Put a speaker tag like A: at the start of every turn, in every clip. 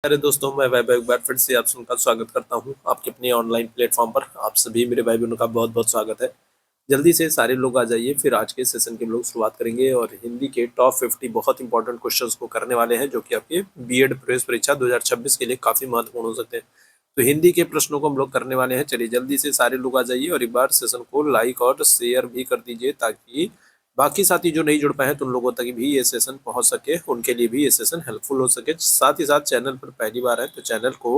A: अरे दोस्तों, मैं वैभव एक बार फिर से आप सबका स्वागत करता हूं आपके अपने ऑनलाइन प्लेटफॉर्म पर। आप सभी मेरे भाई बहनों का बहुत बहुत स्वागत है। जल्दी से सारे लोग आ जाइए, फिर आज के सेशन के हम लोग शुरुआत करेंगे और हिंदी के टॉप 50 बहुत इंपॉर्टेंट क्वेश्चंस को करने वाले हैं, जो कि आपके बीएड प्रवेश परीक्षा 2026 के लिए काफी महत्वपूर्ण हो सकते हैं। तो हिंदी के प्रश्नों को हम लोग करने वाले हैं। चलिए जल्दी से सारे लोग आ जाइए और एक बार सेशन को लाइक और शेयर भी कर दीजिए, ताकि बाकी साथी जो नहीं जुड़ पाए हैं तो उन लोगों तक भी ये सेशन पहुंच सके, उनके लिए भी ये सेशन हेल्पफुल हो सके। साथ ही साथ चैनल पर पहली बार है तो चैनल को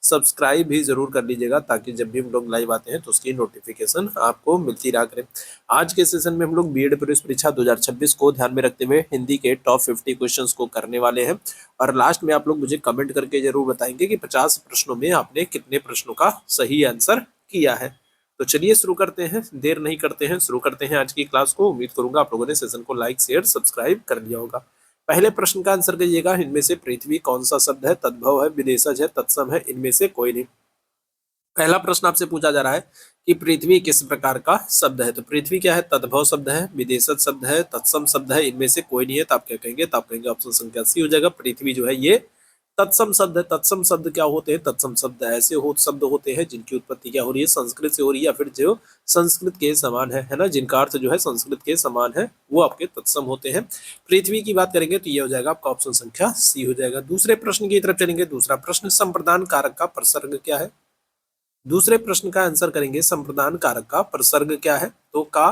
A: सब्सक्राइब भी जरूर कर लीजिएगा, ताकि जब भी हम लोग लाइव आते हैं तो उसकी नोटिफिकेशन आपको मिलती रहा करें। आज के सेशन में हम लोग बीएड प्रवेश परीक्षा 2026 को ध्यान में रखते हुए हिंदी के टॉप 50 क्वेश्चंस को करने वाले हैं। और लास्ट में आप लोग मुझे कमेंट करके जरूर बताएंगे कि 50 प्रश्नों में आपने कितने प्रश्नों का सही आंसर किया है। तो चलिए शुरू करते हैं, देर नहीं करते हैं, शुरू करते हैं आज की क्लास को। उम्मीद करूंगा आप लोगों ने सेशन को लाइक शेयर सब्सक्राइब कर लिया होगा। पहले प्रश्न का आंसर करिएगा, इनमें से पृथ्वी कौन सा शब्द है? तद्भव है, विदेशज है, तत्सम है, इनमें से कोई नहीं। पहला प्रश्न आपसे पूछा जा रहा है कि पृथ्वी किस प्रकार का शब्द है? तो पृथ्वी क्या है? तद्भव शब्द है, विदेशज शब्द है, तत्सम शब्द है, इनमें से कोई नहीं है। तो आप क्या कहेंगे? तो आप कहेंगे ऑप्शन संख्या सी हो जाएगा। पृथ्वी जो है ये तत्सम शब्द है। तत्सम शब्द क्या होते हैं? तत्सम शब्द ऐसे शब्द होते हैं जिनकी उत्पत्ति क्या हो रही है? संस्कृत से हो रही है, या फिर जो संस्कृत के समान है ना, जिनका अर्थ जो है संस्कृत के समान है, वो आपके तत्सम होते हैं। पृथ्वी की बात करेंगे तो ये हो जाएगा आपका ऑप्शन संख्या सी हो जाएगा। दूसरे प्रश्न की तरफ चलेंगे। दूसरा प्रश्न, संप्रदान कारक का प्रसर्ग क्या है? दूसरे प्रश्न का आंसर करेंगे, संप्रदान कारक का प्रसर्ग क्या है? तो का,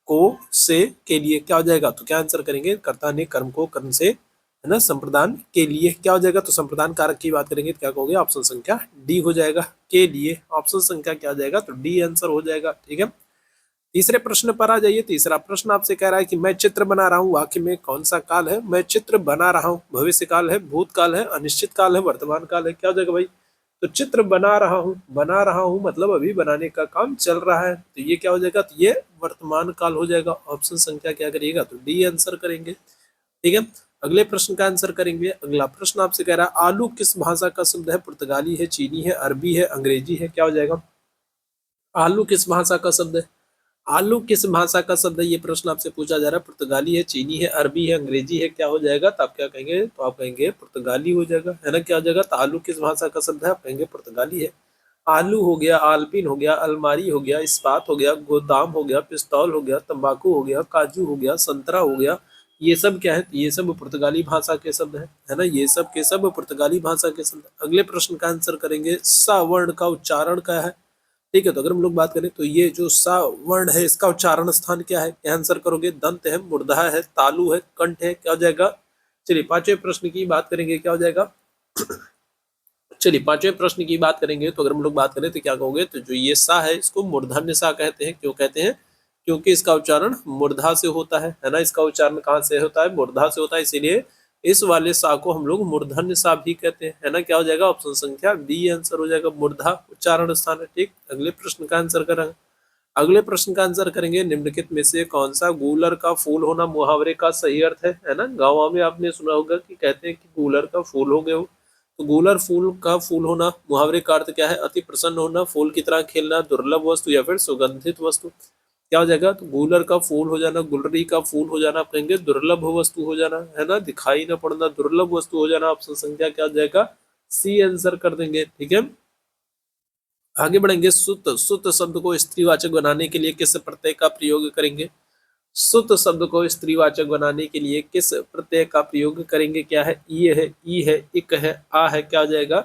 A: को, से, के लिए क्या हो जाएगा? तो क्या आंसर करेंगे? कर्ता ने कर्म को कर्म से, है ना, संप्रदान के लिए क्या हो जाएगा? तो संप्रदान कारक की बात करेंगे तो क्या कहोगे? ऑप्शन संख्या डी हो जाएगा, के लिए। ऑप्शन संख्या क्या हो जाएगा? तो डी आंसर हो जाएगा। ठीक है, तीसरे प्रश्न पर आ जाइए। तीसरा प्रश्न आपसे कह रहा है कि मैं चित्र बना रहा हूँ, वाक्य में कौन सा काल है? मैं चित्र बना रहा हूँ, भविष्य काल है, भूतकाल है, अनिश्चित काल है, वर्तमान काल है? क्या हो जाएगा भाई? तो चित्र बना रहा हूँ मतलब अभी बनाने का काम चल रहा है, तो ये क्या हो जाएगा? तो ये वर्तमान काल हो जाएगा। ऑप्शन संख्या क्या करिएगा? तो डी आंसर करेंगे। ठीक है, अगले प्रश्न का आंसर करेंगे। अगला प्रश्न आपसे कह रहा है, आलू किस भाषा का शब्द है? पुर्तगाली है, चीनी है, अरबी है, अंग्रेजी है? क्या हो जाएगा? आलू किस भाषा का शब्द है? आलू किस भाषा का शब्द है? ये प्रश्न आपसे पूछा जा रहा है। पुर्तगाली है, चीनी है, अरबी है, अंग्रेजी है? क्या हो जाएगा? तो आप क्या कहेंगे? तो आप कहेंगे पुर्तगाली हो जाएगा, है ना। क्या हो जाएगा? तो आलू किस भाषा का शब्द है? आप कहेंगे पुर्तगाली है। आलू हो गया, आलपिन हो गया, अलमारी हो गया, इस्पात हो गया, गोदाम हो गया, पिस्तौल हो गया, तंबाकू हो गया, काजू हो गया, संतरा हो गया, ये सब क्या है? ये सब पुर्तगाली भाषा के शब्द है ना। ये सब के सब पुर्तगाली भाषा के शब्द। अगले प्रश्न का आंसर करेंगे, सा वर्ण का उच्चारण क्या है? ठीक है, तो अगर हम लोग बात करें तो ये जो सा वर्ण है, इसका उच्चारण स्थान क्या है? क्या आंसर करोगे? दंत है, मूर्धा है, तालु है, कंठ है? क्या हो जाएगा? चलिए पांचवें प्रश्न की बात करेंगे, क्या हो जाएगा? चलिए पांचवें प्रश्न की बात करेंगे तो अगर हम लोग बात करें तो क्या कहोगे? तो जो ये सा है इसको मूर्धन्य सा कहते हैं। क्यों कहते हैं? क्योंकि इसका उच्चारण मूर्धा से होता है ना। इसका उच्चारण कहाँ से होता है? मूर्धा से होता है, इसीलिए इस वाले सा को हम लोग मूर्धन्य सा भी कहते हैं, है ना। क्या हो जाएगा? ऑप्शन संख्या बी आंसर हो जाएगा, मूर्धा उच्चारण स्थान है। ठीक, अगले प्रश्न का आंसर करेंगे। अगले प्रश्न का आंसर करेंगे, निम्नलिखित में से कौन सा गूलर का फूल होना मुहावरे का सही अर्थ है ना। गाँव में आपने सुना होगा कि कहते हैं कि गूलर का फूल हो गए हो। तो गूलर फूल का फूल होना मुहावरे का अर्थ क्या है? अति प्रसन्न होना, फूल की तरह खेलना, दुर्लभ वस्तु या फिर सुगंधित वस्तु? क्या हो जाएगा? तो गूलर का फूल हो जाना, गुलरी का फूल हो जाना, आप कहेंगे दुर्लभ वस्तु हो जाना, है ना, दिखाई ना पड़ना, दुर्लभ वस्तु हो जाना। ऑप्शन संख्या क्या हो जाएगा? सी आंसर कर देंगे। ठीक है, आगे बढ़ेंगे। सुत, सुत शब्द को स्त्रीवाचक बनाने के लिए किस प्रत्यय का प्रयोग करेंगे? सुत शब्द को स्त्रीवाचक बनाने के लिए किस प्रत्यय का प्रयोग करेंगे? क्या है? ई है, ई है, इक है, आ है? क्या हो जाएगा?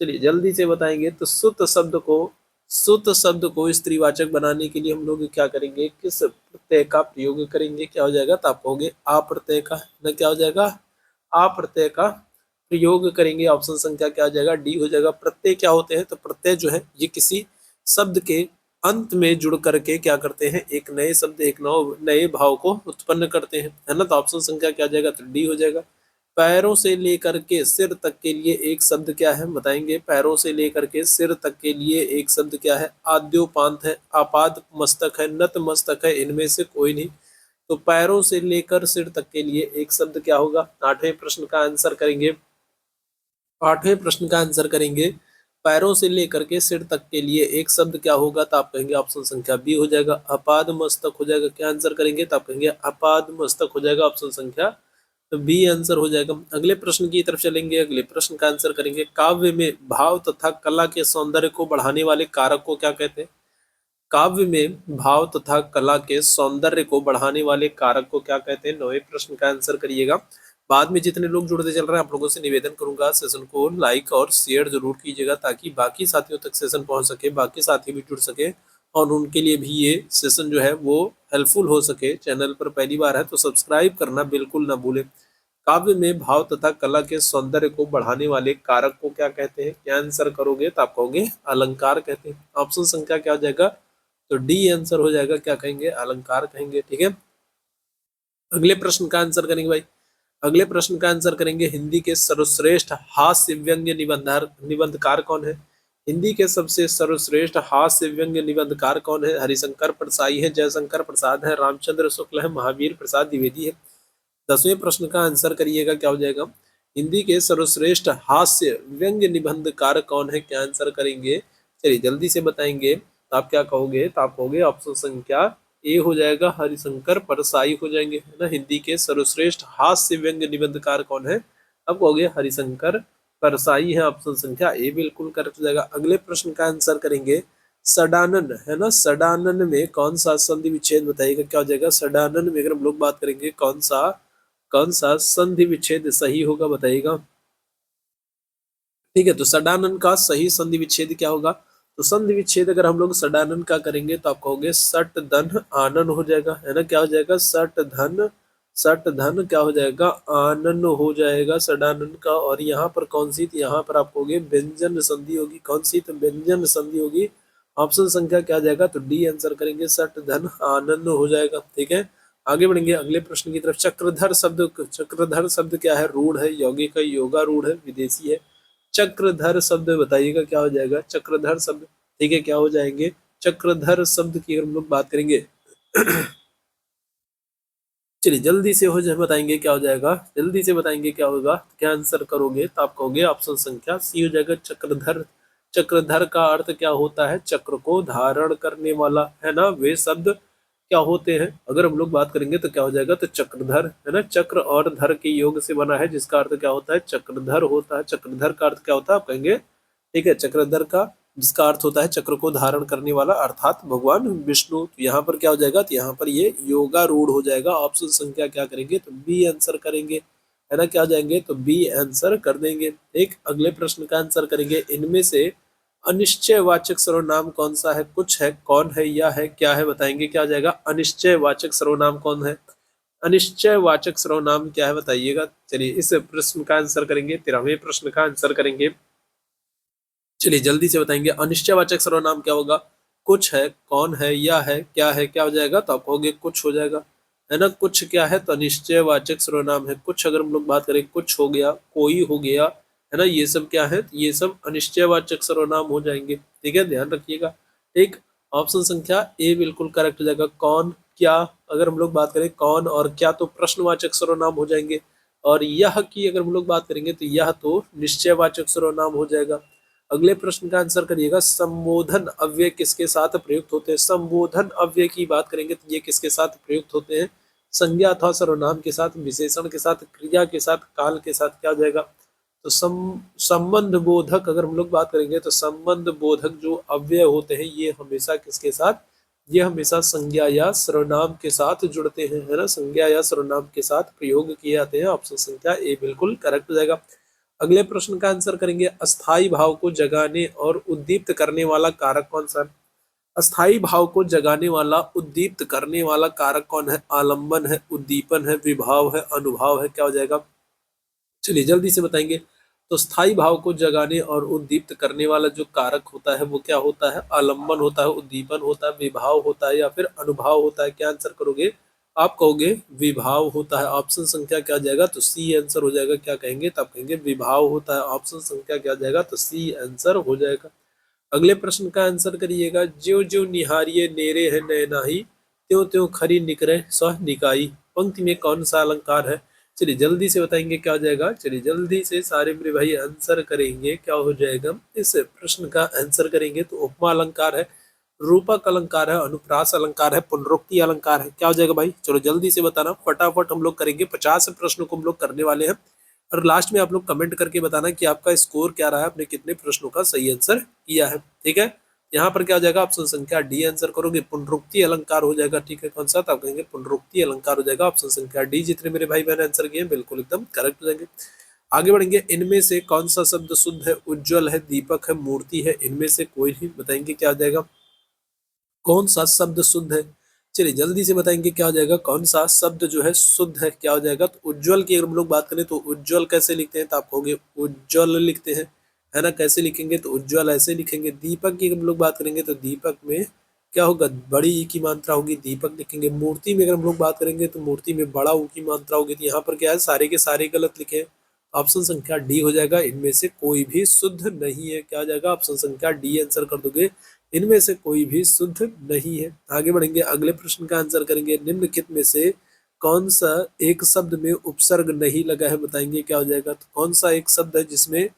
A: चलिए जल्दी से बताएंगे। तो सुत शब्द को स्त्रीवाचक बनाने के लिए हम लोग क्या करेंगे? किस प्रत्यय का प्रयोग करेंगे? क्या हो जाएगा? तो आप कहोगे आ प्रत्यय का, ना। क्या हो जाएगा? आ प्रत्यय का प्रयोग करेंगे। ऑप्शन संख्या क्या हो जाएगा? डी हो जाएगा। प्रत्यय क्या होते हैं? तो प्रत्यय जो है ये किसी शब्द के अंत में जुड़ करके क्या करते हैं? एक नए शब्द, एक नए भाव को उत्पन्न करते हैं, है ना। तो ऑप्शन संख्या क्या हो जाएगा? तो डी हो जाएगा। पैरों से लेकर के सिर तक के लिए एक शब्द क्या है? बताएंगे। पैरों से लेकर के सिर तक के लिए एक शब्द क्या है? आद्योपांत है, आपाद मस्तक है, नत मस्तक है, इनमें से कोई नहीं। तो पैरों से लेकर सिर तक के लिए एक शब्द क्या होगा? आठवें प्रश्न का आंसर करेंगे। आठवें प्रश्न का आंसर करेंगे, पैरों से लेकर के सिर तक के लिए एक शब्द क्या होगा? तो आप कहेंगे ऑप्शन संख्या बी हो जाएगा, अपाद मस्तक हो जाएगा। क्या आंसर करेंगे? तो आप कहेंगे अपाद मस्तक हो जाएगा। ऑप्शन संख्या तो बी आंसर हो जाएगा। अगले प्रश्न की तरफ चलेंगे, अगले प्रश्न का आंसर करेंगे, काव्य में भाव तथा कला के सौंदर्य को बढ़ाने वाले कारक को क्या कहते हैं? काव्य में भाव तथा कला के सौंदर्य को बढ़ाने वाले कारक को क्या कहते हैं? 9वें प्रश्न का आंसर करिएगा। बाद में जितने लोग जुड़ते चल रहे हैं, आप लोगों से निवेदन करूंगा सेशन को लाइक और शेयर जरूर कीजिएगा, ताकि बाकी साथियों तक सेशन पहुंच सके, बाकी साथी भी जुड़ सके और उनके लिए भी ये सेशन जो है वो हेल्पफुल हो सके। चैनल पर पहली बार है तो सब्सक्राइब करना बिल्कुल ना भूलें। काव्य में भाव तथा कला के सौंदर्य को बढ़ाने वाले कारक को क्या कहते हैं? क्या आंसर करोगे तो आप कहोगे अलंकार कहते हैं। ऑप्शन संख्या क्या हो जाएगा? तो डी आंसर हो जाएगा। क्या कहेंगे? अलंकार कहेंगे। ठीक है, अगले प्रश्न का आंसर करेंगे भाई। अगले प्रश्न का आंसर करेंगे, हिंदी के सर्वश्रेष्ठ हास्य व्यंग्य निबंधकार कौन है? हिंदी के सबसे सर्वश्रेष्ठ हास्य व्यंग्य निबंधकार कौन है? हरिशंकर परसाई है, जयशंकर प्रसाद है, रामचंद्र शुक्ल है, महावीर प्रसाद द्विवेदी है। 10वें प्रश्न का आंसर करिएगा, क्या हो जाएगा? हिंदी के सर्वश्रेष्ठ हास्य व्यंग्य निबंधकार कौन है? क्या आंसर करेंगे? चलिए जल्दी से बताएंगे तो आप क्या कहोगे? तो आप कहोगे ऑप्शन संख्या ए हो जाएगा, हरिशंकर परसाई हो जाएंगे, है ना। हिंदी के सर्वश्रेष्ठ हास्य व्यंग्य निबंधकार कौन है? अब कहोगे हरिशंकर परसाई है। ऑप्शन संख्या ए बिल्कुल करेक्ट हो जाएगा। अगले प्रश्न का आंसर करेंगे, सडानन है ना, सडानन में कौन सा संधि विच्छेद बताइएगा, क्या हो जाएगा? सडानन में अगर हम लोग बात करेंगे कौन सा संधि विच्छेद सही होगा बताइएगा। ठीक है, तो सडानन का सही संधि विच्छेद क्या होगा? तो संधि विच्छेद अगर हम लोग सडानन का करेंगे तो आप कहोगे सट धन आनन हो जाएगा, है ना। क्या हो जाएगा? सट धन क्या हो जाएगा? आनन हो जाएगा सडानन का। और यहाँ पर कौन सी? यहाँ पर आप कहोगे व्यंजन संधि होगी। कौन सी? तो व्यंजन संधि होगी। ऑप्शन संख्या क्या आ जाएगा? तो डी आंसर करेंगे, सट धन आनन हो जाएगा। ठीक है, आगे बढ़ेंगे अगले प्रश्न की तरफ। चक्रधर शब्द क्या है? रूढ़ है, यौगिक है, योगा रूढ़ है, विदेशी है। चक्रधर शब्द बताइएगा क्या हो जाएगा? चक्रधर शब्द। ठीक है, क्या हो जाएंगे? चक्रधर शब्द की अगर हम लोग बात करेंगे चलिए जल्दी से हो जाए, बताएंगे क्या हो जाएगा, जल्दी से बताएंगे क्या होगा। क्या आंसर करोगे तो आप कहोगे ऑप्शन संख्या सी हो जाएगा, चक्रधर। चक्रधर का अर्थ क्या होता है? चक्र को धारण करने वाला, है ना। वे शब्द क्या होते हैं अगर हम लोग बात करेंगे तो क्या हो जाएगा? तो चक्रधर, है ना। चक्र और धर के योग से बना है, जिसका अर्थ क्या होता है? चक्रधर होता है। चक्रधर का अर्थ क्या होता है आप कहेंगे? ठीक है, चक्रधर का जिसका अर्थ होता है चक्र को धारण करने वाला, अर्थात भगवान विष्णु। तो यहाँ पर क्या हो जाएगा? तो यहाँ पर ये योगारूढ़ हो जाएगा। ऑप्शन संख्या क्या करेंगे? तो बी आंसर करेंगे, है ना। क्या जाएंगे? तो बी आंसर कर देंगे। एक अगले प्रश्न का आंसर करेंगे, इनमें से अनिश्चयवाचक सर्वनाम कौन सा है? कुछ है, कौन है, या है, क्या है बताएंगे। क्या जाएगा? अनिश्चयवाचक सर्वनाम कौन है? अनिश्चयवाचक सर्वनाम क्या है बताइएगा। चलिए इस प्रश्न का आंसर करेंगे, 13वें प्रश्न का आंसर करेंगे। चलिए जल्दी से बताएंगे, अनिश्चयवाचक सर्वनाम क्या होगा? कुछ है, कौन है, या है, क्या है, क्या हो जाएगा? तो आप कहोगे कुछ हो जाएगा, है ना। कुछ क्या है? तो अनिश्चयवाचक सर्वनाम है। कुछ अगर हम लोग बात करें, कुछ हो गया, कोई हो गया, है ना, ये सब क्या है? ये सब अनिश्चयवाचक सर्वनाम हो जाएंगे। ठीक है, ध्यान रखिएगा। एक ऑप्शन संख्या ए बिल्कुल करेक्ट हो जाएगा। कौन, क्या, अगर हम लोग बात करें कौन और क्या तो प्रश्नवाचक सर्वनाम हो जाएंगे। और यह की अगर हम लोग बात करेंगे तो यह तो निश्चयवाचक सर्वनाम हो जाएगा। अगले प्रश्न का आंसर करिएगा, संबोधन अव्यय किसके साथ प्रयुक्त होते हैं? संबोधन अव्यय की बात करेंगे तो ये किसके साथ प्रयुक्त होते हैं? संज्ञा अथवा सर्वनाम के साथ, विशेषण के साथ, क्रिया के साथ, काल के साथ। क्या हो जाएगा? तो संबंध बोधक अगर हम लोग बात करेंगे तो संबंध बोधक जो अव्यय होते हैं ये हमेशा किसके साथ? ये हमेशा संज्ञा या सर्वनाम के साथ जुड़ते हैं, है ना। संज्ञा या सर्वनाम के साथ प्रयोग किए जाते हैं। ऑप्शन संख्या ए बिल्कुल करेक्ट हो जाएगा। अगले प्रश्न का आंसर करेंगे, अस्थाई भाव को जगाने और उद्दीप्त करने वाला कारक कौन सा है? अस्थाई भाव को जगाने वाला, उद्दीप्त करने वाला कारक कौन है? आलंबन है, उद्दीपन है, विभाव है, अनुभाव है। क्या हो जाएगा? चलिए जल्दी से बताएंगे। तो स्थाई भाव को जगाने और उद्दीप्त करने वाला जो कारक होता है वो क्या होता है? आलंबन होता है, उद्दीपन होता है, विभाव होता है, या फिर अनुभाव होता है। क्या आंसर करोगे? आप कहोगे विभाव होता है। ऑप्शन संख्या क्या जाएगा? तो सी आंसर हो जाएगा। क्या कहेंगे? तब कहेंगे विभाव होता है। ऑप्शन संख्या क्या जाएगा? तो सी आंसर हो जाएगा। अगले प्रश्न का आंसर करिएगा, ज्यो ज्यो निहारिये नेरे है नैनाही, त्यों त्यों खरी निकरे सह निकाई। पंक्ति में कौन सा अलंकार है? चलिए जल्दी से बताएंगे क्या हो जाएगा। चलिए जल्दी से सारे मेरे भाई आंसर करेंगे। क्या हो जाएगा? इस प्रश्न का आंसर करेंगे तो उपमा अलंकार है। रूपक अलंकार है, अनुप्रास अलंकार है, पुनरुक्ति अलंकार है। क्या हो जाएगा भाई? चलो जल्दी से बताना, फटाफट हम लोग करेंगे। 50 प्रश्नों को हम लोग करने वाले हैं और लास्ट में आप लोग कमेंट करके बताना कि आपका स्कोर क्या रहा है, आपने कितने प्रश्नों का सही आंसर किया है। ठीक है, यहाँ पर क्या हो जाएगा? ऑप्शन संख्या डी आंसर करोगे, पुनरुक्ति अलंकार हो जाएगा। ठीक है, कौन सा? तो आप कहेंगे पुनरुक्ति अलंकार हो जाएगा। ऑप्शन संख्या डी। जितने मेरे भाई बहन आंसर किए बिल्कुल एकदम करेक्ट हो जाएंगे। आगे बढ़ेंगे। इनमें से कौन सा शब्द शुद्ध है? उज्ज्वल है, दीपक है, मूर्ति है। इनमें से कोई नहीं। बताएंगे क्या हो जाएगा? कौन सा शब्द शुद्ध है? चलिए जल्दी से बताएंगे क्या हो जाएगा? कौन सा शब्द जो है शुद्ध है? क्या हो जाएगा? तो उज्ज्वल की अगर हम लोग बात करें तो उज्ज्वल कैसे लिखते हैं? तो आप कहोगे उज्ज्वल लिखते हैं, है ना? कैसे लिखेंगे? तो उज्ज्वल ऐसे लिखेंगे। दीपक की हम लोग बात करेंगे तो दीपक में क्या होगा? बड़ी ई की मात्रा होगी, दीपक लिखेंगे। मूर्ति में अगर हम लोग बात करेंगे तो मूर्ति में बड़ा ऊ की मात्रा होगी। तो यहाँ पर क्या है? सारे के सारे गलत लिखे। ऑप्शन संख्या डी हो जाएगा। इनमें से कोई भी शुद्ध नहीं है। क्या हो जाएगा? ऑप्शन संख्या डी आंसर कर दोगे। इनमें से कोई भी शुद्ध नहीं है। आगे बढ़ेंगे, अगले प्रश्न का आंसर करेंगे। निम्नलिखित में से कौन सा एक शब्द में उपसर्ग नहीं लगा है? बताएंगे क्या हो जाएगा? तो कौन सा एक शब्द है जिसमें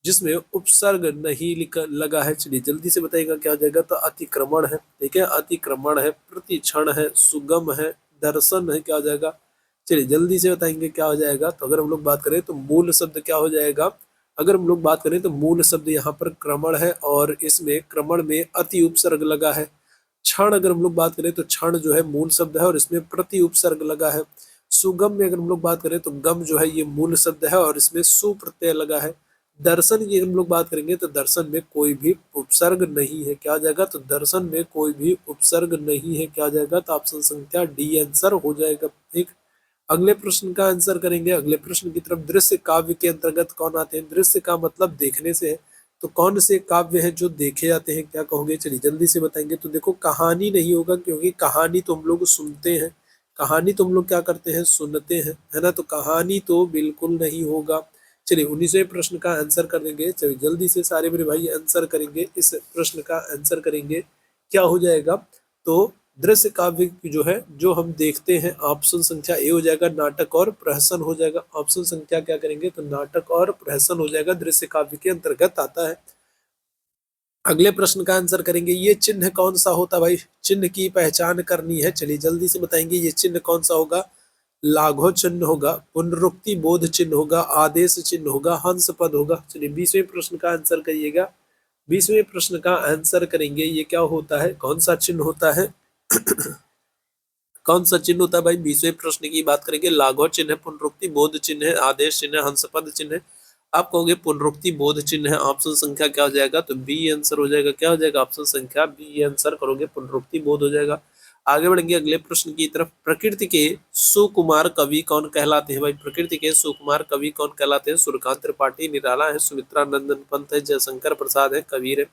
A: जिसमें उपसर्ग नहीं लगा है? चलिए जल्दी से बताइएगा क्या हो जाएगा? तो अतिक्रमण है। ठीक है, अतिक्रमण है, प्रतिक्षण है, सुगम है, दर्शन है। क्या हो जाएगा? चलिए जल्दी से बताएंगे क्या हो जाएगा? तो अगर हम लोग बात करें तो मूल शब्द क्या हो जाएगा? अगर हम लोग बात करें तो मूल शब्द यहाँ पर क्रमण है और इसमें क्रमण में अति उपसर्ग लगा है। क्षण अगर हम लोग बात करें तो क्षण जो है मूल शब्द है और इसमें प्रति उपसर्ग लगा है। सुगम में अगर हम लोग बात करें तो गम जो है ये मूल शब्द है और इसमें सु प्रत्यय लगा है। दर्शन की हम लोग बात करेंगे तो दर्शन में कोई भी उपसर्ग नहीं है। क्या आ जाएगा? तो दर्शन में कोई भी उपसर्ग नहीं है। क्या आ जाएगा? तो ऑप्शन संख्या डी आंसर हो जाएगा। ठीक, अगले प्रश्न का आंसर करेंगे। अगले प्रश्न की तरफ। दृश्य काव्य के अंतर्गत कौन आते हैं? दृश्य का मतलब देखने से है, तो कौन से काव्य हैं जो देखे जाते हैं? क्या कहोगे? चलिए जल्दी से बताएंगे। तो देखो, कहानी नहीं होगा क्योंकि कहानी तो हम लोग सुनते हैं, कहानी तो हम लोग क्या करते हैं? सुनते हैं, है ना? तो कहानी तो बिल्कुल नहीं होगा। चलिए 19वें प्रश्न का आंसर कर देंगे। चलिए जल्दी से सारे मेरे भाई आंसर करेंगे, इस प्रश्न का आंसर करेंगे। क्या हो जाएगा? तो दृश्य काव्य जो है जो हम देखते हैं, ऑप्शन संख्या ए हो जाएगा, नाटक और प्रहसन हो जाएगा। ऑप्शन संख्या क्या करेंगे? तो नाटक और प्रहसन हो जाएगा, दृश्य काव्य के अंतर्गत आता है। अगले प्रश्न का आंसर करेंगे। ये चिन्ह कौन सा होता है भाई? चिन्ह की पहचान करनी है। चलिए जल्दी से बताएंगे ये चिन्ह कौन सा होगा? लाघव चिन्ह होगा, पुनरुक्ति बोध चिन्ह होगा, आदेश चिन्ह होगा, हंस पद होगा। चलिए 20वें प्रश्न का आंसर करिएगा। 20वें प्रश्न का आंसर करेंगे। ये क्या होता है? कौन सा चिन्ह होता है? कौन सा चिन्ह होता है भाई? 20वें प्रश्न की बात करेंगे। लाघव चिन्ह है, पुनरुक्ति बोध चिन्ह है, आदेश चिन्ह है, हंसपद चिन्ह है। आप कहोगे पुनरुक्ति बोध चिन्ह है। ऑप्शन संख्या क्या हो जाएगा? तो बी आंसर हो जाएगा। क्या हो जाएगा? ऑप्शन संख्या बी आंसर करोगे, पुनरुक्ति बोध हो जाएगा। आगे बढ़ेंगे अगले प्रश्न की तरफ। प्रकृति के सुकुमार कवि कौन कहलाते हैं भाई? प्रकृति के सुकुमार कवि कौन कहलाते हैं? सूर्यकांत त्रिपाठी, निराला है, सुमित्रा नंदन पंत है, जयशंकर प्रसाद है, कबीर है।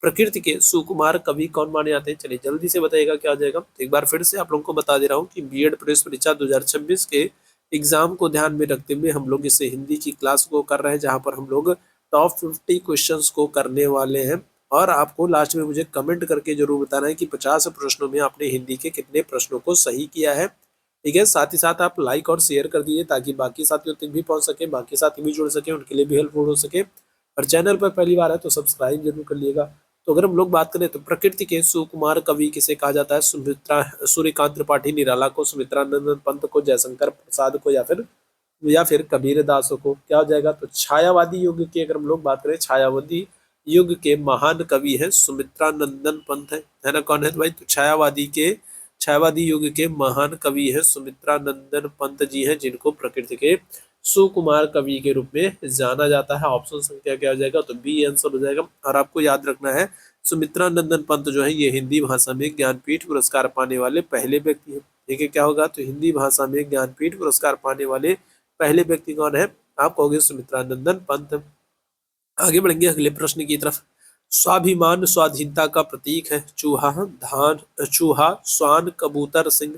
A: प्रकृति के सुकुमार कवि कौन माने जाते हैं? चलिए जल्दी से बताइएगा क्या हो जाएगा? एक बार फिर से आप लोगों को बता दे रहा हूँ कि बीएड प्रवेश परीक्षा 2026 के एग्जाम को ध्यान में रखते हुए हम लोग इसे हिंदी की क्लास को कर रहे हैं, जहां पर हम लोग टॉप 50 क्वेश्चंस को करने वाले हैं। और आपको लास्ट में मुझे कमेंट करके जरूर बताना है कि 50 प्रश्नों में आपने हिंदी के कितने प्रश्नों को सही किया है। ठीक है, साथ ही साथ आप लाइक और शेयर कर दीजिए ताकि बाकी साथियों तक भी पहुंच सके, बाकी साथी भी जुड़ सके, उनके लिए भी हेल्पफुल हो सके। और चैनल पर पहली बार है तो सब्सक्राइब जरूर कर लिएगा। तो अगर हम लोग बात करें तो प्रकृति के सुकुमार कवि किसे कहा जाता है? सुमित्रा, सूर्यकांत त्रिपाठी, निराला को, सुमित्रा नंदन पंत को, जयशंकर प्रसाद को, या फिर कबीर दास को। क्या हो जाएगा? तो छायावादी युग की अगर हम लोग बात करें, छायावादी युग के महान कवि है सुमित्रा नंदन पंत है ना? कौन है तो भाई? तो छायावादी युग के महान कवि है सुमित्रा नंदन पंत जी हैं, जिनको प्रकृति के सुकुमार कवि के रूप में जाना जाता है। ऑप्शन संख्या क्या हो जाएगा? तो बी आंसर हो जाएगा। और आपको याद रखना है, सुमित्रा नंदन पंत जो है ये हिंदी भाषा में ज्ञानपीठ पुरस्कार पाने वाले पहले व्यक्ति है। ठीक है, क्या होगा? तो हिंदी भाषा में ज्ञानपीठ पुरस्कार पाने वाले पहले व्यक्ति कौन है? आप कहोगे सुमित्रा नंदन पंत। आगे बढ़ेंगे अगले प्रश्न की तरफ। स्वाभिमान स्वाधीनता का प्रतीक है। चूहा, स्वान, कबूतर, सिंह।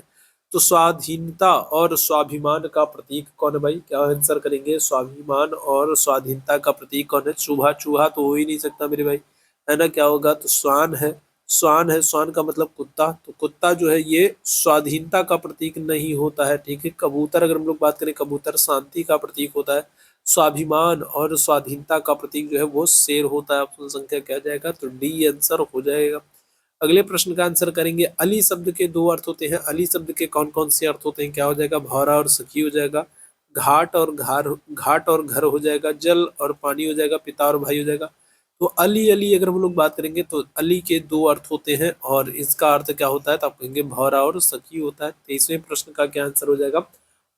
A: तो स्वाधीनता और स्वाभिमान का प्रतीक कौन है भाई? क्या आंसर करेंगे? स्वाभिमान और स्वाधीनता का प्रतीक कौन है? चूहा। चूहा तो हो ही नहीं सकता मेरे भाई, है ना? क्या होगा? तो स्वान है। स्वान है, स्वान का मतलब कुत्ता। तो कुत्ता जो है ये स्वाधीनता का प्रतीक नहीं होता है। ठीक है, कबूतर अगर हम लोग बात करें, कबूतर शांति का प्रतीक होता है। स्वाभिमान और स्वाधीनता का प्रतीक जो है वो शेर होता है। ऑप्शन संख्या क्या जाएगा? तो डी आंसर हो जाएगा। अगले प्रश्न का आंसर करेंगे अली शब्द के दो अर्थ होते हैं। अली शब्द के कौन कौन से अर्थ होते हैं? क्या हो जाएगा? भौरा और सखी हो जाएगा, घाट और घर हो जाएगा, जल और पानी हो जाएगा, पिता और भाई हो जाएगा। तो अली अली अगर हम लोग बात करेंगे तो अली के दो अर्थ होते हैं और इसका अर्थ क्या होता है? तो आप कहेंगे भौरा और सखी होता है। 23वें प्रश्न का क्या आंसर हो जाएगा?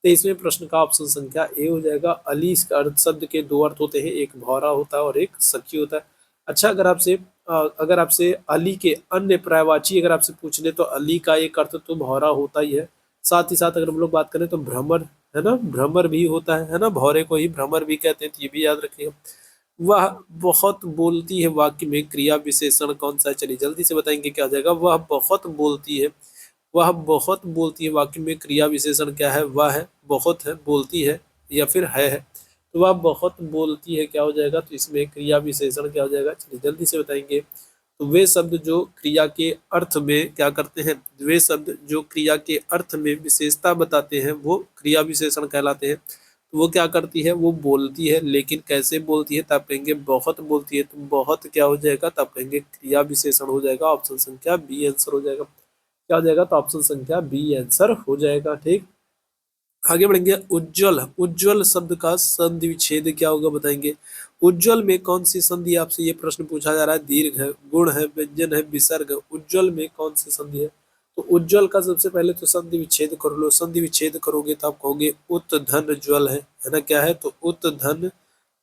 A: 23वें प्रश्न का ऑप्शन संख्या ए हो जाएगा। अली इसका अर्थ शब्द के दो अर्थ होते हैं, एक भौरा होता है और एक सखी होता है। अच्छा, अगर आपसे अली के अन्य पर्यायवाची अगर आपसे पूछ ले तो अली का एक अर्थ तो भौरा होता ही है, साथ ही साथ अगर हम लोग बात करें तो भ्रमर, है ना, भ्रमर भी होता है ना, भौरे को ही भ्रमर भी कहते हैं, तो ये भी याद रखिएगा। वह बहुत बोलती है वाक्य में क्रिया विशेषण कौन सा है? चलिए जल्दी से बताएंगे क्या हो जाएगा। वह बहुत बोलती है, वह बहुत बोलती है वाक्य में क्रिया विशेषण क्या है? वह है, बहुत है, बोलती है या फिर है। तो वह बहुत बोलती है क्या हो जाएगा? तो इसमें क्रिया विशेषण क्या हो जाएगा? चलिए जल्दी से बताएंगे। तो वे शब्द जो क्रिया के अर्थ में क्या करते हैं? वे शब्द जो क्रिया के अर्थ में विशेषता बताते हैं वो क्रिया विशेषण कहलाते हैं। तो वो क्या करती है? वो बोलती है, लेकिन कैसे बोलती है? तब कहेंगे बहुत बोलती है। तो बहुत क्या हो जाएगा? तब कहेंगे क्रिया विशेषण हो जाएगा। ऑप्शन संख्या बी आंसर हो जाएगा। क्या हो जाएगा? तो ऑप्शन संख्या बी आंसर हो जाएगा। ठीक, आगे बढ़ेंगे। उज्ज्वल, उज्ज्वल शब्द का संधि विच्छेद क्या होगा? बताएंगे। उज्ज्वल में कौन सी संधि? आपसे ये प्रश्न पूछा जा रहा है। दीर्घ है, गुण है, व्यंजन है, विसर्ग है। उज्ज्वल में कौन सी संधि है? तो उज्ज्वल का सबसे पहले तो संधि विच्छेद कर लो। संधि विच्छेद करोगे तो आप कहोगे उत धन ज्वल है ना? क्या है? तो उत धन,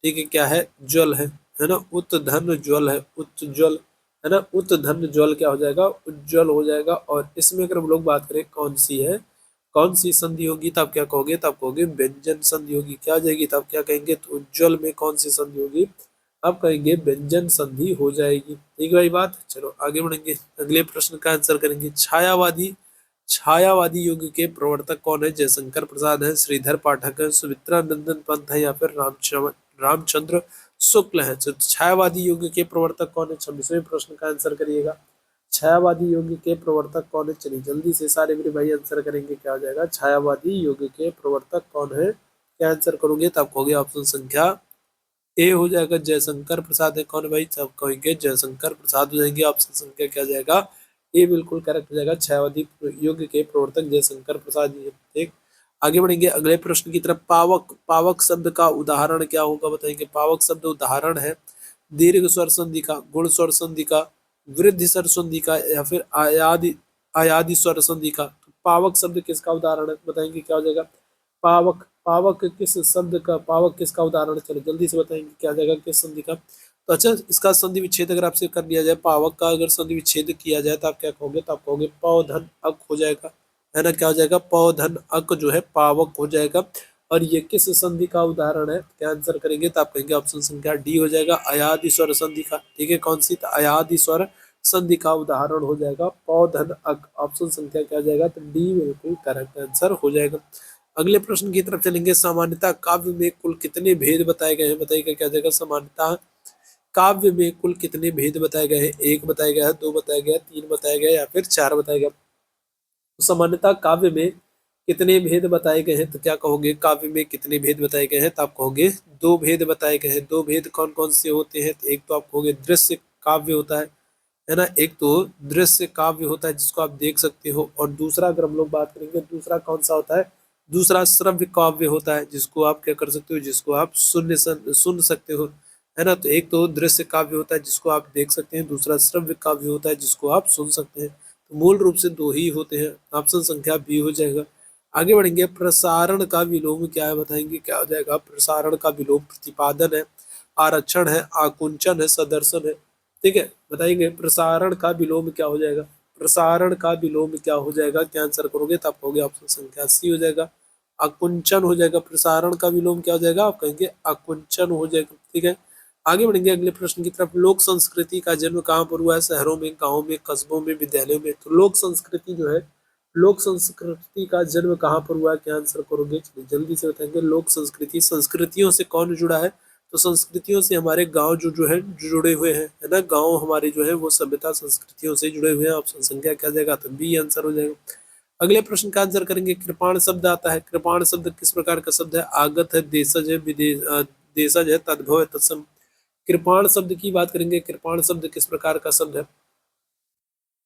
A: ठीक है, क्या है? ज्वल है ना? उत धन ज्वल है, उज्ज्वल, है ना? उत धन ज्वल क्या हो जाएगा? उज्ज्वल हो जाएगा। और इसमें अगर हम लोग बात करें कौन सी है, कौन सी संधि होगी, तब क्या कहोगे? तब कहोगे व्यंजन संधि होगी। क्या आ जाएगी? तब क्या कहेंगे? तो उज्ज्वल में कौन सी संधि होगी? अब कहेंगे व्यंजन संधि हो जाएगी। ठीक है भाई बात। चलो आगे बढ़ेंगे, अगले प्रश्न का आंसर करेंगे। छायावादी, छायावादी युग के प्रवर्तक कौन है? जयशंकर प्रसाद है, श्रीधर पाठक है, सुमित्रा नंदन पंत है या फिर रामचंद्र शुक्ल है। तो छायावादी युग के प्रवर्तक कौन है? 26वें प्रश्न का आंसर करिएगा। छायावादी युग के प्रवर्तक कौन है? चलिए जल्दी से सारे मेरे भाई आंसर करेंगे। क्या हो जाएगा? छायावादी युग के प्रवर्तक कौन है? क्या आंसर करोगे? तब कहोगे ऑप्शन संख्या ए हो जाएगा। जयशंकर प्रसाद है। कौन भाई? तब कहेंगे जयशंकर प्रसाद हो जाएंगे। ऑप्शन संख्या क्या हो जाएगा? ए बिल्कुल करेक्ट हो जाएगा। छायावादी युग के प्रवर्तक जयशंकर प्रसाद जी है। ठीक, आगे बढ़ेंगे अगले प्रश्न की तरफ। पावक, पावक शब्द का उदाहरण क्या होगा? बताएंगे। पावक शब्द उदाहरण है दीर्घ स्वर संधि का, गुण स्वर संधि का, वृद्धि स्वर संधि का या फिर आयादी आयादी स्वर संधि का। तो पावक शब्द किसका उदाहरण है? बताएंगे क्या हो जाएगा? पावक, पावक किस शब्द का, पावक किसका उदाहरण है? चलो जल्दी से बताएंगे क्या हो जाएगा? किस संधि का? तो अच्छा, इसका संधि विच्छेद अगर आपसे कर दिया जाए, पावक का अगर संधि विच्छेद किया जाए तो आप क्या कहोगे? तो आप कहोगे पौधन अक हो जाएगा, है ना? क्या हो जाएगा? पौधन अक जो है पावक हो जाएगा। और ये किस संधि का उदाहरण है? क्या आंसर करेंगे? तो आप कहेंगे ऑप्शन संख्या डी हो जाएगा, अयादि स्वर संधि का। ठीक है, कौन सी? तो अयादि स्वर संधि का उदाहरण हो जाएगा पौधन अक। ऑप्शन संख्या क्या हो जाएगा? तो डी बिल्कुल करेक्ट आंसर हो जाएगा। अगले प्रश्न की तरफ चलेंगे। सामान्यता काव्य में कुल कितने भेद बताए गए हैं? बताइएगा क्या हो जाएगा? सामान्यता काव्य में कुल कितने भेद बताए गए हैं? एक बताया गया है, दो बताया गया है, तीन बताया गया है या फिर चार बताया गया? तो सामान्यता काव्य में कितने भेद बताए गए हैं? तो क्या कहोगे? काव्य में कितने भेद बताए गए हैं? तो आप कहोगे दो भेद बताए गए हैं। दो भेद कौन कौन से होते हैं? तो एक तो आप कहोगे दृश्य काव्य होता है ना? एक तो दृश्य काव्य होता है जिसको आप देख सकते हो, और दूसरा अगर हम लोग बात करेंगे दूसरा कौन सा होता है? दूसरा श्रव्य काव्य होता है जिसको आप क्या कर सकते हो? जिसको आप सुन सकते हो, है ना? तो एक तो दृश्य काव्य होता है जिसको आप देख सकते हैं, दूसरा श्रव्य काव्य होता है जिसको आप सुन सकते हैं। तो मूल रूप से दो ही होते हैं। ऑप्शन संख्या बी हो जाएगा। आगे बढ़ेंगे। प्रसारण का विलोम क्या है? बताएंगे क्या हो जाएगा? प्रसारण का विलोम प्रतिपादन है, आरक्षण है, आकुंचन है, सदर्शन है। ठीक है, बताइए प्रसारण का विलोम क्या हो जाएगा? प्रसारण का विलोम क्या हो जाएगा? क्या आंसर करोगे? तो आप कहोगे ऑप्शन संख्या सी हो जाएगा, आकुंचन हो जाएगा। प्रसारण का विलोम क्या हो जाएगा? आप कहेंगे आकुंचन हो जाएगा। ठीक है, आगे बढ़ेंगे अगले प्रश्न की तरफ। लोक संस्कृति का जन्म कहाँ पर हुआ है? शहरों में, गाँव में, कस्बों में, विद्यालयों में? तो लोक संस्कृति जो है, लोक संस्कृति का जन्म कहाँ पर हुआ है? क्या आंसर करोगे? चलिए जल्दी से बताएंगे। लोक संस्कृति, संस्कृतियों से कौन जुड़ा है? तो संस्कृतियों से हमारे गांव जो है जुड़े हुए हैं, है ना? गांव हमारे जो है वो सभ्यता संस्कृतियों से जुड़े हुए हैं। ऑप्शन संख्या क्या जाएगा? तो बी आंसर हो जाएगा। अगले प्रश्न का आंसर करेंगे। कृपाण शब्द आता है। कृपाण शब्द किस प्रकार का शब्द है? आगत है, देशज है, देशज है, तद्भव है, तत्सम। कृपाण शब्द की बात करेंगे। कृपाण शब्द किस प्रकार का शब्द है?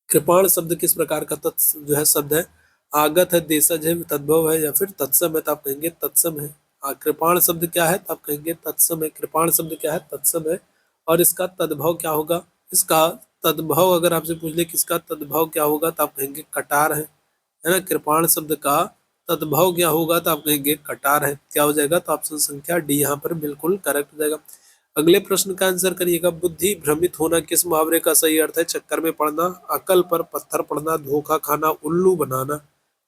A: कृपाण शब्द किस प्रकार का जो है शब्द है? आगत है, देशज है, तद्भव है या फिर तत्सम है? तो आप कहेंगे तत्सम है। कृपाण शब्द क्या है? तो आप कहेंगे तत्सम है। कृपाण शब्द क्या है? तत्सम है। और इसका तद्भव क्या होगा? इसका तद्भव अगर आपसे पूछ ले किसका तद्भव क्या होगा तो आप कहेंगे कटार है ना। कृपाण शब्द का तद्भव क्या होगा तो आप कहेंगे कटार है। क्या हो जाएगा? तो ऑप्शन संख्या डी यहाँ पर बिल्कुल करेक्ट हो जाएगा। अगले प्रश्न का आंसर करिएगा। बुद्धि भ्रमित होना किस मुहावरे का सही अर्थ है? चक्कर में पड़ना, अकल पर पत्थर पड़ना, धोखा खाना, उल्लू बनाना।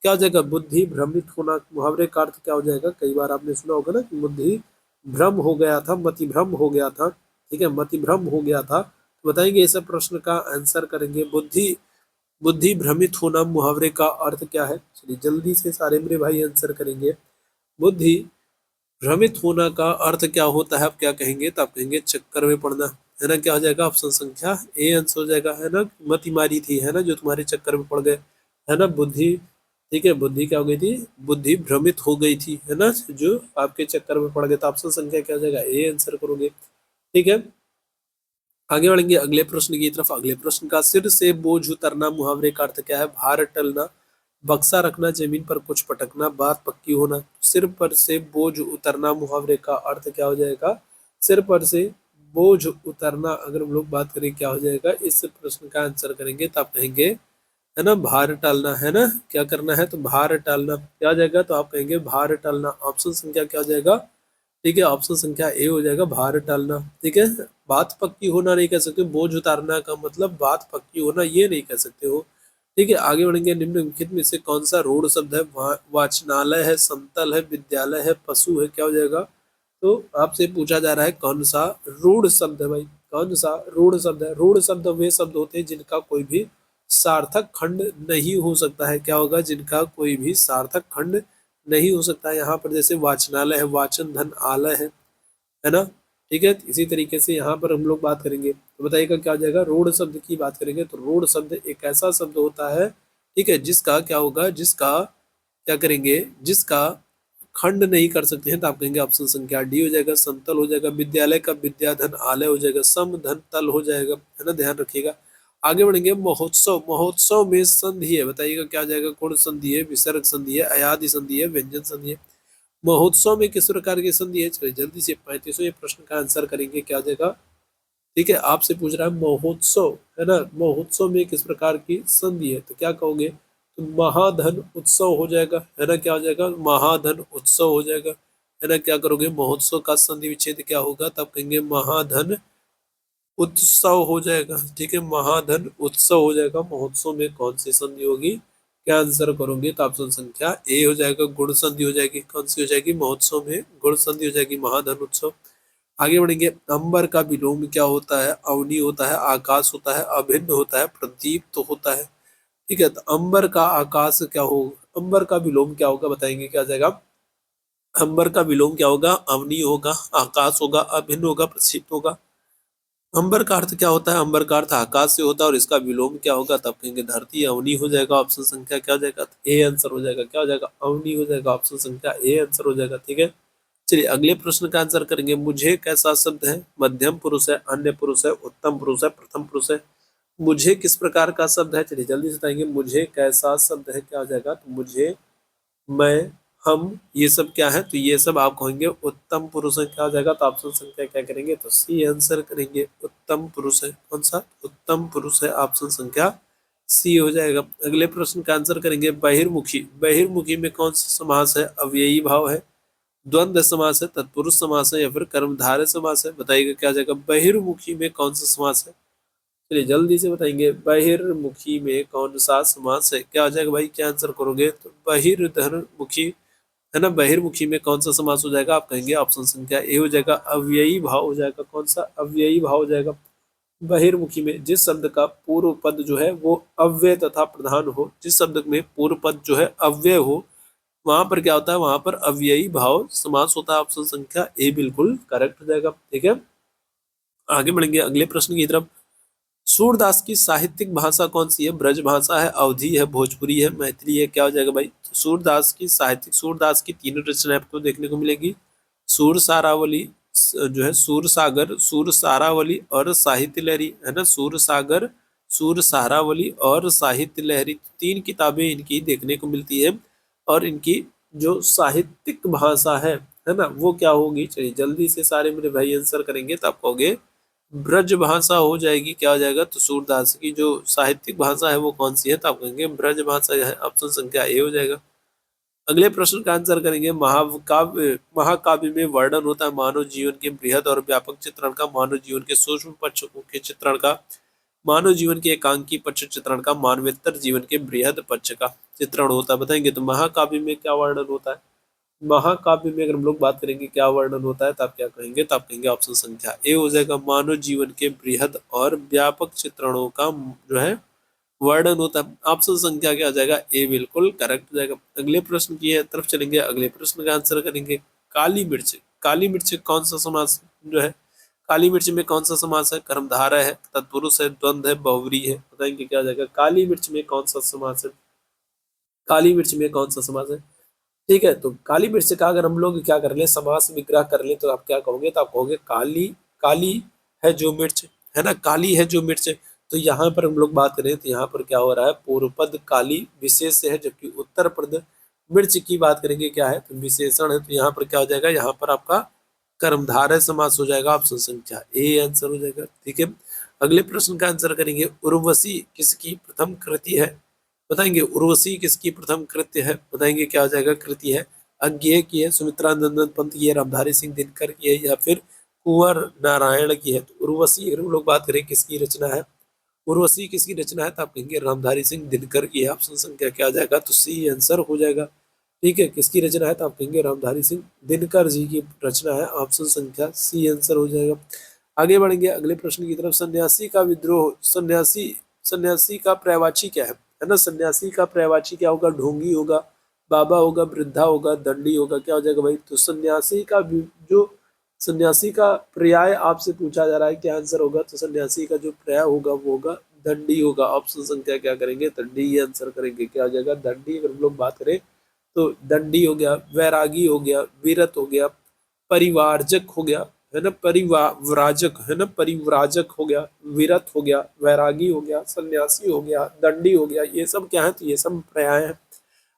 A: क्या हो जाएगा? बुद्धि भ्रमित होना मुहावरे का अर्थ क्या हो जाएगा? कई बार आपने सुना होगा ना कि बुद्धि भ्रम हो गया था, मति भ्रम हो गया था। ठीक है, मति भ्रम हो गया था। तो बताएंगे इस प्रश्न का आंसर करेंगे। बुद्धि बुद्धि भ्रमित होना मुहावरे का अर्थ क्या है? चलिए जल्दी से सारे मेरे भाई आंसर करेंगे। बुद्धि भ्रमित होना का अर्थ क्या होता है? आप क्या कहेंगे? तो आप कहेंगे चक्कर में पड़ना, है ना। क्या हो जाएगा? ऑप्शन संख्या ए आंसर हो जाएगा, है ना। मति मारी थी, है ना, जो तुम्हारे चक्कर में पड़ गए, है ना। बुद्धि, ठीक है, बुद्धि क्या हो गई थी? बुद्धि भ्रमित हो गई थी, है ना, जो आपके चक्कर में पड़ गए। तो ऑप्शन संख्या क्या हो जाएगा? ए आंसर करोगे। ठीक है, आगे बढ़ेंगे अगले प्रश्न की तरफ। अगले प्रश्न का सिर से बोझ उतरना मुहावरे का अर्थ क्या है? भार टलना, बक्सा रखना, जमीन पर कुछ पटकना, बात पक्की होना। सिर पर से बोझ उतरना मुहावरे का अर्थ क्या हो जाएगा? सिर पर से बोझ उतरना अगर हम लोग बात करें क्या हो जाएगा? इस प्रश्न का आंसर करेंगे तो आप कहेंगे, है ना, भार टालना, है ना। क्या करना है? तो भार टालना। क्या हो जाएगा? तो आप कहेंगे भार टालना। ऑप्शन संख्या क्या हो जाएगा? ठीक है, ऑप्शन संख्या ए हो जाएगा, भार टालना। ठीक है, बात पक्की होना नहीं कह सकते, बोझ उतारना का मतलब बात पक्की होना ये नहीं कह सकते हो। ठीक है, आगे बढ़ेंगे। निम्नलिखित में से कौन सा रूढ़ शब्द है? वाचनालय है, समतल है, विद्यालय है, पशु है। क्या हो जाएगा? तो आपसे पूछा जा रहा है कौन सा रूढ़ शब्द है भाई? कौन सा रूढ़ शब्द है? रूढ़ शब्द वे शब्द होते हैं जिनका कोई भी सार्थक खंड नहीं हो सकता है। क्या होगा? जिनका कोई भी सार्थक खंड नहीं हो सकता है। यहाँ पर जैसे वाचनालय है, वाचन धन आलय है ना। ठीक है, इसी तरीके से यहाँ पर हम लोग बात करेंगे तो बताइएगा क्या हो जाएगा? रूढ़ शब्द की बात करेंगे तो रूढ़ शब्द एक ऐसा शब्द होता है, ठीक है, जिसका क्या होगा? जिसका क्या करेंगे? जिसका खंड नहीं कर सकते हैं। तो आप कहेंगे ऑप्शन संख्या डी हो जाएगा, समतल हो जाएगा। विद्यालय का विद्या धन आलय हो जाएगा, सम धन तल हो जाएगा, है ना, ध्यान रखिएगा। आगे बढ़ेंगे। महोत्सव, महोत्सव में संधि है, बताइएगा क्या हो जाएगा? गुण संधि है, विसर्ग संधि है, अयादि संधि है, व्यंजन संधि है। महोत्सव में किस प्रकार की संधि है? चलिए जल्दी से 35वें प्रश्न का आंसर करेंगे। क्या हो जाएगा? ठीक है, आपसे पूछ रहा है महोत्सव, है ना, महोत्सव में किस प्रकार की संधि है? तो क्या कहोगे? तो महाधन उत्सव हो जाएगा, है ना। क्या हो जाएगा? महाधन उत्सव हो जाएगा, है ना। क्या करोगे? महोत्सव का संधि विच्छेद क्या होगा? तब कहेंगे महाधन उत्सव हो जाएगा। ठीक है, महाधन उत्सव हो जाएगा। महोत्सव में कौन सी संधि होगी? क्या आंसर करोगे? तो ऑप्शन संख्या ए हो जाएगा, गुण संधि हो जाएगी। कौन सी हो जाएगी? महोत्सव में गुण संधि हो जाएगी, महाधन उत्सव। आगे बढ़ेंगे। अंबर का विलोम क्या होता है? अवनी होता है, आकाश होता है, अभिन्न होता है, प्रदीप्त होता है। ठीक है, तो अंबर का आकाश क्या होगा? अंबर का विलोम क्या होगा? बताएंगे क्या आ जाएगा? अंबर का विलोम क्या होगा? अवनी होगा, आकाश होगा, अभिन्न होगा, प्रदीप्त होगा। अंबर का अर्थ क्या होता है? अंबर का अर्थ आकाश से होता है और इसका विलोम क्या होगा? तब कहेंगे धरती। अवनी हो जाएगा। ऑप्शन संख्या क्या हो जाएगा? ए आंसर हो जाएगा। क्या हो जाएगा? अवनी हो जाएगा। ऑप्शन संख्या ए आंसर हो जाएगा। ठीक है, चलिए अगले प्रश्न का आंसर करेंगे। मुझे कैसा शब्द है? मध्यम पुरुष है, अन्य पुरुष है, उत्तम पुरुष है, प्रथम पुरुष है। मुझे किस प्रकार का शब्द है? चलिए जल्दी से बताएंगे। मुझे कैसा शब्द है? क्या हो जाएगा? तो मुझे, मैं, हम, ये सब क्या है? तो ये सब आप कहेंगे उत्तम पुरुष है। क्या हो जाएगा? तो ऑप्शन संख्या क्या करेंगे? तो सी आंसर करेंगे। उत्तम पुरुष है। कौन सा? उत्तम पुरुष है। ऑप्शन संख्या सी हो जाएगा। अगले प्रश्न का आंसर करेंगे। बहिर्मुखी, बहिर्मुखी में कौन सा समास है? अव्ययी भाव है, द्वंद्व समास है, तत्पुरुष समास है या फिर कर्मधारय समास है? बताइएगा क्या आ जाएगा? बहिर्मुखी में कौन सा समास है? चलिए जल्दी से बताएंगे। बहिर्मुखी में कौन सा समास है? क्या आ जाएगा भाई? क्या आंसर करोगे? तो बहिर्धरमुखी, है ना। बहिर्मुखी में कौन सा समास हो जाएगा? आप कहेंगे ऑप्शन संख्या ए हो जाएगा, अव्ययी भाव हो जाएगा। कौन सा? अव्ययी भाव हो जाएगा। बहिर्मुखी में जिस शब्द का पूर्व पद जो है वो अव्यय तथा प्रधान हो, जिस शब्द में पूर्व पद जो है अव्यय हो, वहां पर क्या होता है? वहां पर अव्ययी भाव समास होता है। ऑप्शन संख्या ए बिल्कुल करेक्ट हो जाएगा। ठीक है, आगे बढ़ेंगे अगले प्रश्न की तरफ। सूरदास की साहित्यिक भाषा कौन सी है? ब्रज भाषा है, अवधी है, भोजपुरी है, मैथिली है। क्या हो जाएगा भाई? सूरदास की साहित्यिक, सूरदास की तीनों रचनाएं आपको देखने को मिलेगी। सूर सारावली, जो है सूर सागर, सूर सारावली और साहित्य लहरी, है ना। सूर सागर, सूर सहारावली और साहित्य लहरी, 3 किताबें इनकी देखने को मिलती है। और इनकी जो साहित्यिक भाषा है ना, वो क्या होगी? चलिए जल्दी से सारे मेरे भाई आंसर करेंगे तो आप कहोगे ब्रज भाषा हो जाएगी। क्या हो जाएगा? तो सूरदास की जो साहित्यिक भाषा है वो कौन सी है? तो आप कहेंगे ब्रज भाषा है। ऑप्शन संख्या ए हो जाएगा। अगले प्रश्न का आंसर करेंगे। महाकाव्य महाकाव्य में वर्णन होता है मानव जीवन के बृहद और व्यापक चित्रण का, मानव जीवन के सूक्ष्म पक्ष के चित्रण का, मानव जीवन के एकांकी पक्ष चित्रण का, मानवेतर जीवन के बृहद पक्ष का चित्रण होता है। बताएंगे तो महाकाव्य में क्या वर्णन होता है? महाकाव्य में अगर हम लोग बात करेंगे क्या वर्णन होता है तो आप क्या कहेंगे? तो आप कहेंगे ऑप्शन संख्या ए हो जाएगा, मानव जीवन के बृहद और व्यापक चित्रणों का जो है वर्णन होता है। ऑप्शन संख्या क्या आ जाएगा? ए बिल्कुल करेक्ट हो जाएगा। अगले प्रश्न की तरफ चलेंगे। अगले प्रश्न का आंसर करेंगे। काली मिर्च, काली मिर्च कौन सा समास जो है? काली मिर्च में कौन सा समास है? कर्मधारय है, तत्पुरुष है, द्वंद्व है, बहुव्रीहि है। बताएंगे क्या आ जाएगा? काली मिर्च में कौन सा समास है? काली मिर्च में कौन सा समास है? ठीक है, तो काली मिर्च का अगर हम लोग क्या कर ले, समास विग्रह कर ले, तो आप क्या कहोगे? तो आप कहोगे काली, काली है जो मिर्च, है ना, काली है जो मिर्च। तो यहाँ पर हम लोग बात करें तो यहाँ पर क्या हो रहा है? पूर्व पद काली विशेष है, जबकि उत्तर पद मिर्च की बात करेंगे क्या है? तो विशेषण है। तो यहाँ पर क्या हो जाएगा? यहाँ पर आपका कर्मधारय समास हो जाएगा। ऑप्शन संख्या ए आंसर हो जाएगा। ठीक है, अगले प्रश्न का आंसर करेंगे। उर्वशी किसकी प्रथम कृति है? बताएंगे उर्वशी किसकी प्रथम कृत्य है? बताएंगे क्या हो जाएगा? कृति है अज्ञेय की है, सुमित्रा नंदन पंत की है, रामधारी सिंह दिनकर की है, या फिर कुंवर नारायण की है? तो उर्वशी अगर हम लोग बात करें किसकी रचना है, उर्वशी किसकी रचना है, तो आप कहेंगे रामधारी सिंह दिनकर की है। ऑप्शन संख्या क्या आ जाएगा? तो सी आंसर हो जाएगा। ठीक है, किसकी रचना है, तो आप कहेंगे रामधारी सिंह दिनकर जी की रचना है। ऑप्शन संख्या सी आंसर हो जाएगा। आगे बढ़ेंगे अगले प्रश्न की तरफ। सन्यासी का विद्रोह, सन्यासी, सन्यासी का पर्यायवाची क्या है ना? सन्यासी का पर्यायवाची क्या होगा? ढोंगी होगा, बाबा होगा, वृद्धा होगा, दंडी होगा। क्या हो जाएगा भाई? तो सन्यासी का जो सन्यासी का पर्याय आपसे पूछा जा रहा है, क्या आंसर होगा? तो सन्यासी का जो पर्याय होगा वो होगा दंडी होगा। ऑप्शन संख्या क्या करेंगे? दंडी आंसर करेंगे। क्या हो जाएगा? दंडी। अगर हम लोग बात करें तो दंडी हो गया, वैरागी हो गया, वीरत हो गया, परिवारजक हो गया, है ना, परिवारजक, है ना, परिव्राजक हो गया, वीरत हो गया, वैरागी हो गया, सन्यासी हो गया, दंडी हो गया। ये सब क्या है? तो ये सब पर्याय है।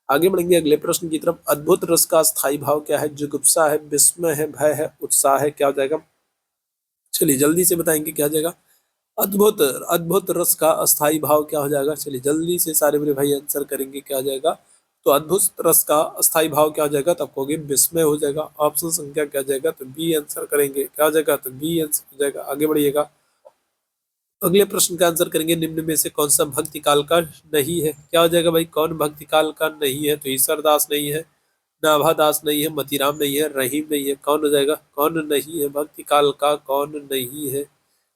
A: आगे बढ़ेंगे अगले प्रश्न की तरफ। अद्भुत रस का स्थायी भाव क्या है? जुगुप्सा है, विस्मय है, भय है, उत्साह है। क्या हो जाएगा? चलिए जल्दी से बताएंगे क्या हो जाएगा? अद्भुत, अद्भुत रस का अस्थाई भाव क्या हो जाएगा? चलिए जल्दी से सारे मेरे भाई आंसर करेंगे क्या हो जाएगा? तो अद्भुत रस का अस्थाई भाव क्या हो जाएगा? तो आप कहोगे विस्मय हो जाएगा। ऑप्शन संख्या क्या हो जाएगा? तो बी आंसर करेंगे। क्या हो जाएगा? तो बी आंसर हो जाएगा। आगे बढ़िएगा। अगले प्रश्न का आंसर करेंगे। निम्न में से कौन सा भक्ति काल का नहीं है? क्या हो जाएगा भाई? कौन भक्ति काल का नहीं है? तो ईश्वरदास नहीं है, नाभादास नहीं है, मतीराम नहीं है, रहीम नहीं है। कौन हो जाएगा? कौन नहीं है भक्ति काल का? कौन नहीं है?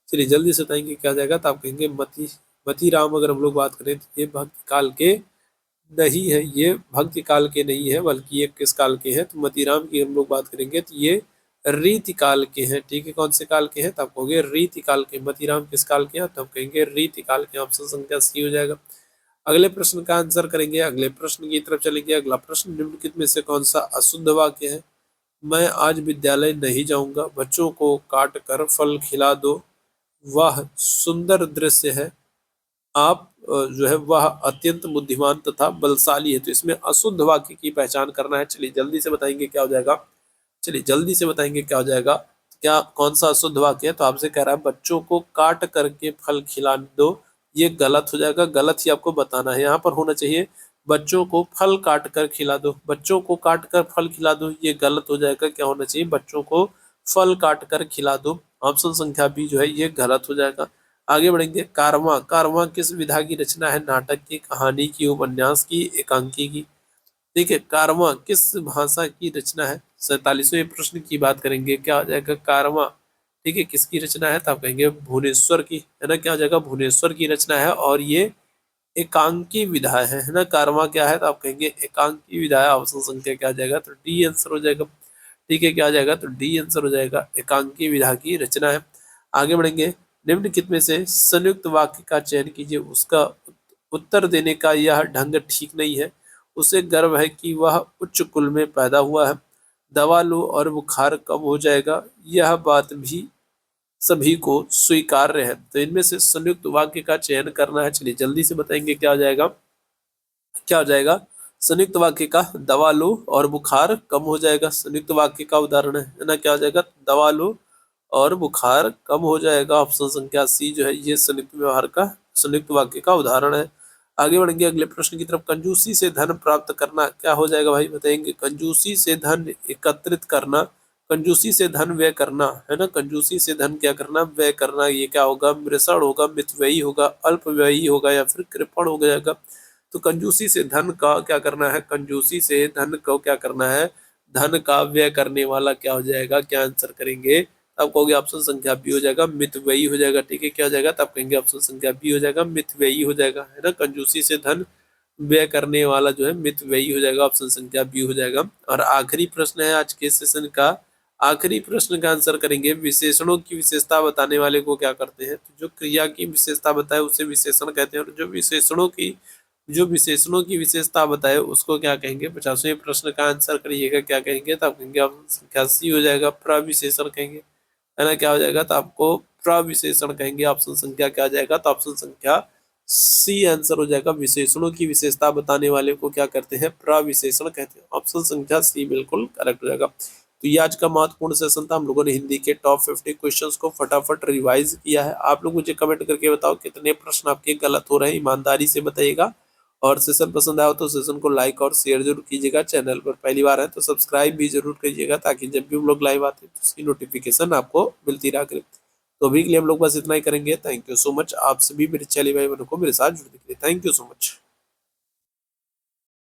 A: चलिए जल्दी से बताएंगे क्या हो जाएगा? तो आप कहेंगे मतीराम। अगर हम लोग बात करें तो ये भक्ति काल के नहीं है, ये भक्ति काल के नहीं है, बल्कि ये किस काल के हैं? तो मतीराम की हम लोग बात करेंगे तो ये रीति काल के हैं। ठीक है, कौन से काल के हैं? तो आप कहोगे रीति काल के। मतीराम किस काल के हैं? तो आप कहेंगे रीति काल के। ऑप्शन संख्या सी हो जाएगा। अगले प्रश्न का आंसर करेंगे। अगले प्रश्न की तरफ चलेंगे। अगला प्रश्न। निम्नलिखित में से कौन सा अशुद्ध वाक्य है? मैं आज विद्यालय नहीं जाऊंगा, बच्चों को काट कर फल खिला दो, वह सुंदर दृश्य है, आप जो है वह अत्यंत बुद्धिमान तथा बलशाली है। तो इसमें अशुद्ध वाक्य की पहचान करना है। चलिए जल्दी से बताएंगे क्या हो जाएगा? चलिए जल्दी से बताएंगे क्या हो जाएगा? क्या कौन सा अशुद्ध वाक्य है? तो आपसे कह रहा है बच्चों को काट करके फल खिला दो, ये गलत हो जाएगा। गलत ही आपको बताना है। यहाँ पर होना चाहिए बच्चों को फल काट कर खिला दो, बच्चों को काट कर फल खिला दो, ये गलत हो जाएगा। क्या होना चाहिए? बच्चों को फल काट कर खिला दो। ऑप्शन संख्या बी जो है ये गलत हो जाएगा। आगे बढ़ेंगे। कारवां, कारवां किस विधा की रचना है? नाटक की, कहानी की, उपन्यास की, एकांकी की। ठीक है, कारवां किस भाषा की रचना है? 47वें प्रश्न की बात करेंगे। क्या हो जाएगा? कारवां ठीक है किसकी रचना है? तो आप कहेंगे भुवनेश्वर की, है ना। क्या हो जाएगा? भुवनेश्वर की रचना है और ये एकांकी विधा है ना। कारवां क्या है? तो आप कहेंगे एकांकी विधा है। ऑप्शन संख्या क्या आ जाएगा? तो डी आंसर हो जाएगा। ठीक है, क्या आ जाएगा? तो डी आंसर हो जाएगा। एकांकी विधा की रचना है। आगे बढ़ेंगे। निम्नलिखित में से संयुक्त वाक्य का चयन कीजिए। उसका उत्तर देने का यह ढंग ठीक नहीं है। उसे गर्व है कि वह उच्च कुल में पैदा हुआ है। दवा लो और बुखार कम हो जाएगा। यह बात भी सभी को स्वीकार्य है। तो इनमें से संयुक्त वाक्य का चयन करना है। चलिए जल्दी से बताएंगे क्या हो जाएगा, क्या हो जाएगा। संयुक्त वाक्य का दवा लो और बुखार कम हो जाएगा, संयुक्त वाक्य का उदाहरण है ना। क्या हो जाएगा, दवा लो और बुखार कम हो जाएगा। ऑप्शन संख्या सी जो है ये संयुक्त व्यवहार का, संयुक्त वाक्य का उदाहरण है। आगे बढ़ेंगे अगले प्रश्न की तरफ। कंजूसी से धन प्राप्त करना क्या हो जाएगा भाई, बताएंगे। कंजूसी से धन एकत्रित करना, कंजूसी से धन व्यय करना है ना। कंजूसी से धन क्या करना, व्यय करना। ये क्या होगा, मृषण होगा, मितव्ययी होगा, अल्पव्ययी होगा या फिर कृपण हो जाएगा। तो कंजूसी से धन का क्या करना है, कंजूसी से धन को क्या करना है, धन का व्यय करने वाला क्या हो जाएगा, क्या आंसर करेंगे। तब कहोगे ऑप्शन संख्या बी हो जाएगा, मितव्ययी हो जाएगा। ठीक है, क्या हो जाएगा, तब कहेंगे ऑप्शन संख्या बी हो जाएगा, मितव्ययी हो जाएगा, है ना। कंजूसी से धन व्यय करने वाला जो है मितव्ययी हो जाएगा, ऑप्शन संख्या बी हो जाएगा। और आखिरी प्रश्न है आज के सेशन का, आखिरी प्रश्न का आंसर करेंगे। विशेषणों की विशेषता बताने वाले को क्या करते हैं, तो जो क्रिया की विशेषता बताए उसे विशेषण कहते हैं, और जो विशेषणों की विशेषता बताए उसको क्या कहेंगे। 50वें प्रश्न का आंसर करिएगा, क्या कहेंगे, तो आप कहेंगे ऑप्शन संख्या सी हो जाएगा, प्रविशेषण कहेंगे, है ना। क्या हो जाएगा, तो आपको प्रविशेषण कहेंगे। ऑप्शन संख्या क्या आ जाएगा, तो ऑप्शन संख्या सी आंसर हो जाएगा। विशेषणों की विशेषता बताने वाले को क्या करते हैं, प्रविशेषण कहते हैं। ऑप्शन संख्या सी बिल्कुल करेक्ट हो जाएगा। तो ये आज का महत्वपूर्ण सेशन था। हम लोगों ने हिंदी के टॉप 50 क्वेश्चंस को फटाफट रिवाइज किया है। आप लोग मुझे कमेंट करके बताओ कितने प्रश्न आपके गलत हो रहे हैं, ईमानदारी से बताइएगा। और सेशन पसंद आया तो सेशन को लाइक और शेयर जरूर कीजिएगा। चैनल पर पहली बार है तो सब्सक्राइब भी जरूर कीजिएगा, ताकि जब भी हम लोग लाइव आते हैं तो उसकी नोटिफिकेशन आपको मिलती रहा करे। तो अभी के लिए हम लोग बस इतना ही करेंगे। थैंक यू सो मच, आप सभी मेरे चैनल भाई बहनों को मेरे साथ जुड़ने के लिए। Thank you so much.